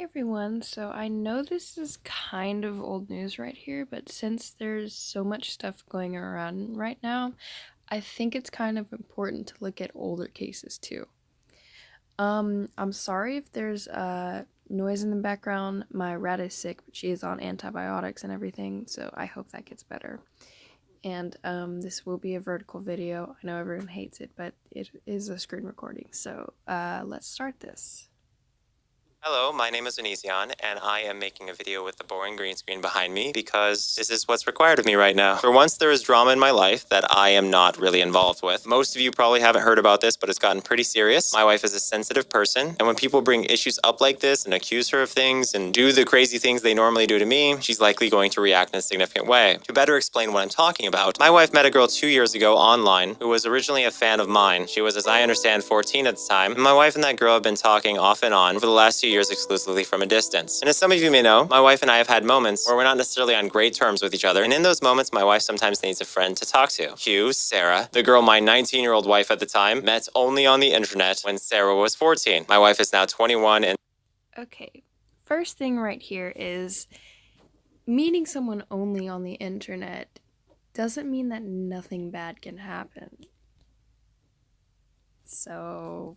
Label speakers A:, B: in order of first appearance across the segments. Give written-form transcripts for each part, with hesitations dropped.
A: everyone. So I know this is kind of old news right here, but since there's so much stuff going around right now, I think it's kind of important to look at older cases too. I'm sorry if there's noise in the background. My rat is sick, but she is on antibiotics and everything, so I hope that gets better. And this will be a vertical video. I know everyone hates it, but it is a screen recording. So let's start this.
B: Hello, my name is Onision, and I am making a video with the boring green screen behind me because this is what's required of me right now. For once, there is drama in my life that I am not really involved with. Most of you probably haven't heard about this, but it's gotten pretty serious. My wife is a sensitive person, and when people bring issues up like this and accuse her of things and do the crazy things they normally do to me, she's likely going to react in a significant way. To better explain what I'm talking about, my wife met a girl 2 years ago online who was originally a fan of mine. She was, as I understand, 14 at the time, and my wife and that girl have been talking off and on for the last 2 years exclusively from a distance. And as some of you may know, my wife and I have had moments where we're not necessarily on great terms with each other, and in those moments, my wife sometimes needs a friend to talk to. Hugh, Sarah, the girl my 19-year-old wife at the time, met only on the internet when Sarah was 14. My wife is now 21 and...
A: Okay, first thing right here is meeting someone only on the internet doesn't mean that nothing bad can happen. So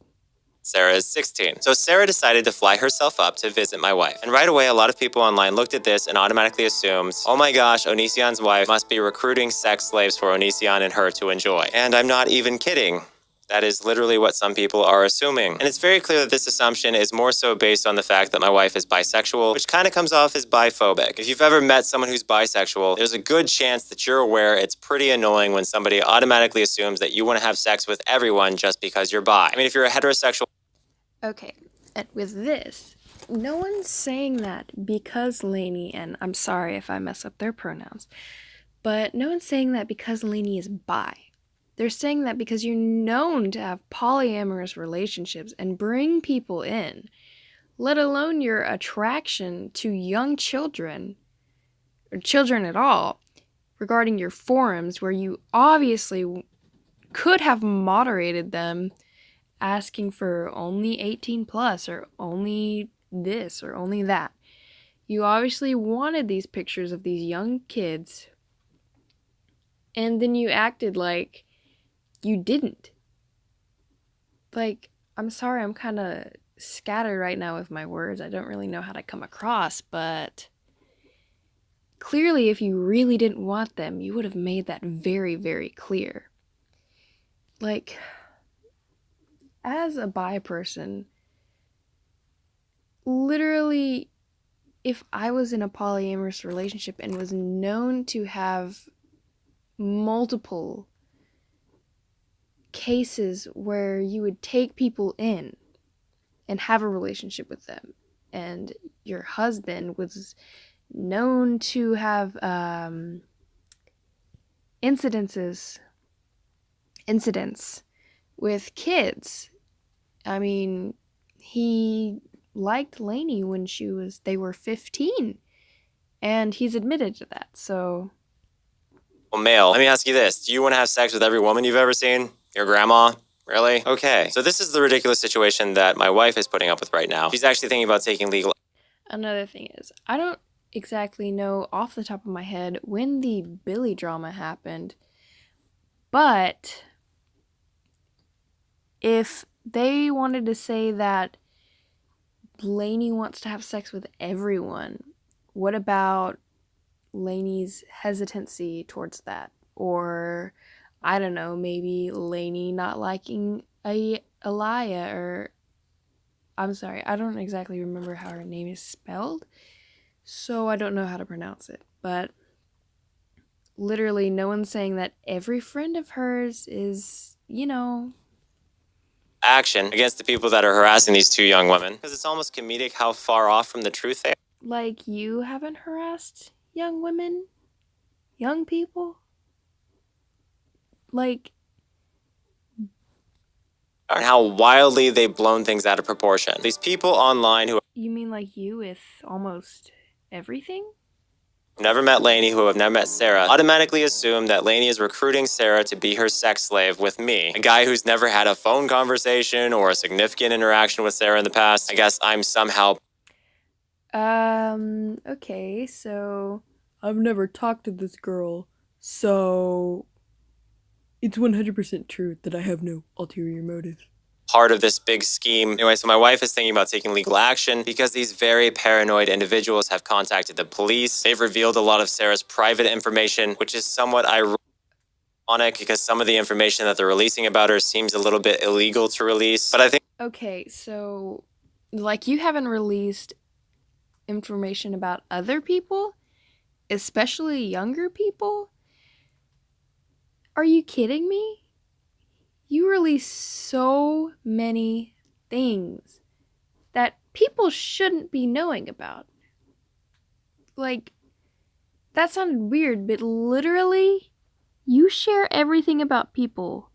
B: Sarah is 16. So Sarah decided to fly herself up to visit my wife. And right away, a lot of people online looked at this and automatically assumed, oh my gosh, Onision's wife must be recruiting sex slaves for Onision and her to enjoy. And I'm not even kidding. That is literally what some people are assuming. And it's very clear that this assumption is more so based on the fact that my wife is bisexual, which kind of comes off as biphobic. If you've ever met someone who's bisexual, there's a good chance that you're aware it's pretty annoying when somebody automatically assumes that you want to have sex with everyone just because you're bi. I mean, if you're a heterosexual...
A: okay, and with this, no one's saying that because Lainey, and I'm sorry if I mess up their pronouns, but no one's saying that because Lainey is bi. They're saying that because you're known to have polyamorous relationships and bring people in, let alone your attraction to young children, or children at all, regarding your forums where you obviously could have moderated them asking for only 18 plus or only this or only that. You obviously wanted these pictures of these young kids, and then you acted like you didn't. Like, I'm sorry, I'm kind of scattered right now with my words. I don't really know how to come across, but clearly, if you really didn't want them, you would have made that very, very clear. Like, as a bi person, literally, if I was in a polyamorous relationship and was known to have multiple cases where you would take people in and have a relationship with them, and your husband was known to have incidents with kids. I mean, he liked Lainey when they were 15, and he's admitted to that. So
B: male, let me ask you this. Do you want to have sex with every woman you've ever seen? Your grandma? Really? Okay. So this is the ridiculous situation that my wife is putting up with right now. She's actually thinking about taking legal...
A: Another thing is, I don't exactly know off the top of my head when the Billy drama happened, but if they wanted to say that Lainey wants to have sex with everyone, what about Lainey's hesitancy towards that? Or, I don't know, maybe Lainey not liking Aliyah, or I'm sorry, I don't exactly remember how her name is spelled, so I don't know how to pronounce it. But literally, no one's saying that every friend of hers is,
B: action against the people that are harassing these two young women. Because it's almost comedic how far off from the truth they are.
A: like you haven't harassed young women, young people. Like,
B: And how wildly they've blown things out of proportion. These people online who
A: you mean like you with almost everything?
B: have never met Lainey, who have never met Sarah, automatically assume that Lainey is recruiting Sarah to be her sex slave with me, a guy who's never had a phone conversation or a significant interaction with Sarah in the past. I guess I'm somehow...
A: Okay, so I've never talked to this girl, so it's 100% true that I have no ulterior motive.
B: Part of this big scheme. Anyway, so my wife is thinking about taking legal action because these very paranoid individuals have contacted the police. They've revealed a lot of Sarah's private information, which is somewhat ironic because some of the information that they're releasing about her seems a little bit illegal to release. But I think
A: Okay, so like you haven't released information about other people, especially younger people? Are you kidding me? You release so many things that people shouldn't be knowing about. Like, that sounded weird, but literally, you share everything about people.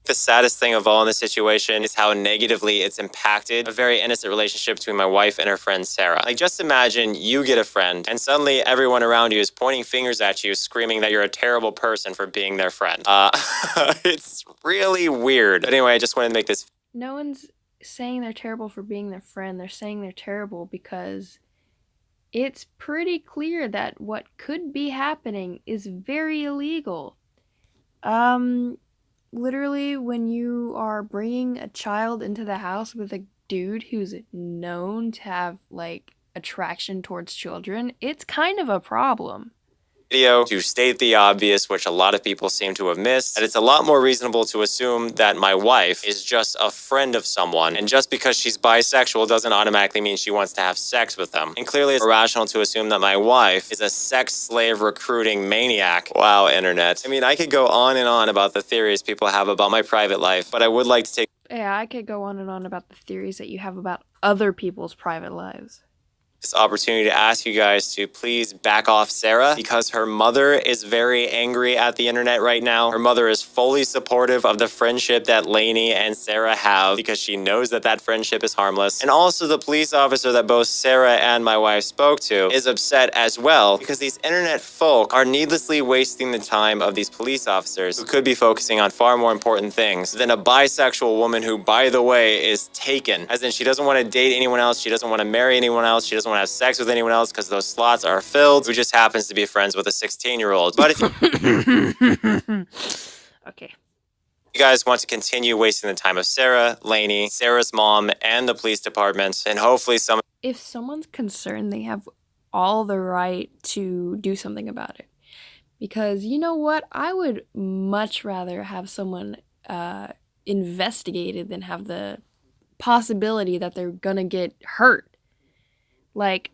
B: the saddest thing of all in this situation is how negatively it's impacted a very innocent relationship between my wife and her friend Sarah. Like, just imagine you get a friend, and suddenly everyone around you is pointing fingers at you, screaming that you're a terrible person for being their friend. It's really weird. But anyway, I just wanted to make this.
A: No one's saying they're terrible for being their friend. They're saying they're terrible because it's pretty clear that what could be happening is very illegal. Literally, when you are bringing a child into the house with a dude who's known to have, like, attraction towards children, it's kind of a problem.
B: Video to state the obvious, which a lot of people seem to have missed, that it's a lot more reasonable to assume that my wife is just a friend of someone, and just because she's bisexual doesn't automatically mean she wants to have sex with them. And clearly it's irrational to assume that my wife is a sex slave recruiting maniac. Wow, internet. I mean, I could go on and on about the theories people have about my private life, but I would like to take
A: Yeah, I could go on and on about the theories that you have about other people's private lives.
B: this opportunity to ask you guys to please back off Sarah because her mother is very angry at the internet right now. Her mother is fully supportive of the friendship that Lainey and Sarah have because she knows that that friendship is harmless. And also the police officer that both Sarah and my wife spoke to is upset as well because these internet folk are needlessly wasting the time of these police officers who could be focusing on far more important things than a bisexual woman who, by the way, is taken. As in, she doesn't want to date anyone else. She doesn't want to marry anyone else. She doesn't want to have sex with anyone else because those slots are filled. Who just happens to be friends with a 16-year-old. But if
A: Okay.
B: you guys want to continue wasting the time of Sarah, Lainey, Sarah's mom, and the police department, and hopefully some.
A: If someone's concerned, they have all the right to do something about it. Because you know what? I would much rather have someone investigated than have the possibility that they're gonna get hurt. Like,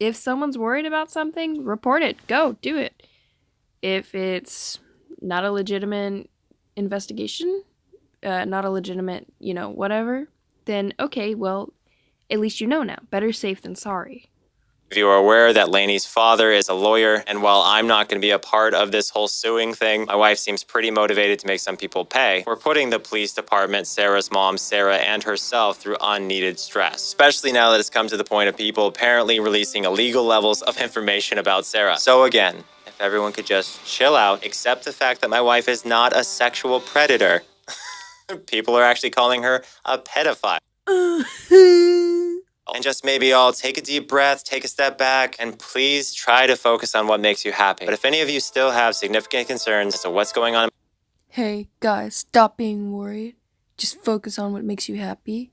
A: if someone's worried about something, report it. Go, do it. If it's not a legitimate investigation, not a legitimate, whatever, then okay, well, at least you know now. Better safe than sorry.
B: If you are aware that Lainey's father is a lawyer, and while I'm not going to be a part of this whole suing thing, my wife seems pretty motivated to make some people pay. We're putting the police department, Sarah's mom, Sarah, and herself through unneeded stress, especially now that it's come to the point of people apparently releasing illegal levels of information about Sarah. So again, if everyone could just chill out, accept the fact that my wife is not a sexual predator. People are actually calling her a pedophile. And just maybe all take a deep breath, take a step back, and please try to focus on what makes you happy. But if any of you still have significant concerns as to what's going on,
A: Hey, guys, stop being worried. Just focus on what makes you happy.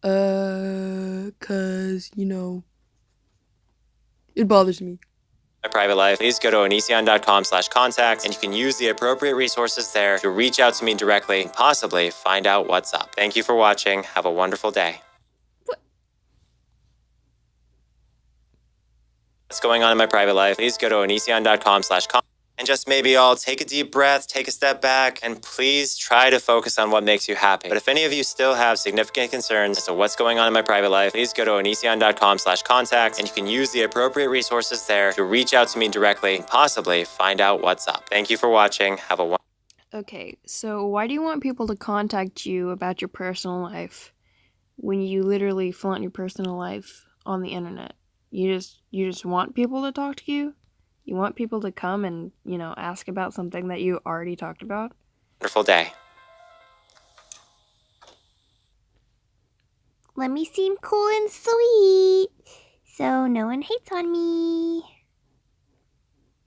A: Cause, it bothers me.
B: my private life, please go to onision.com/contact, and you can use the appropriate resources there to reach out to me directly and possibly find out what's up. Thank you for watching. Have a wonderful day. What's going on in my private life, please go to onision.com/contact. And just maybe all take a deep breath, take a step back, and please try to focus on what makes you happy. But if any of you still have significant concerns as to what's going on in my private life, please go to onision.com/contact, and you can use the appropriate resources there to reach out to me directly and possibly find out what's up. Thank you for watching. Have a wonderful.
A: Okay, so why do you want people to contact you about your personal life when you literally flaunt your personal life on the internet? You just want people to talk to you? You want people to come and, ask about something that you already talked about?
B: Wonderful day.
C: Let me seem cool and sweet so no one hates on me.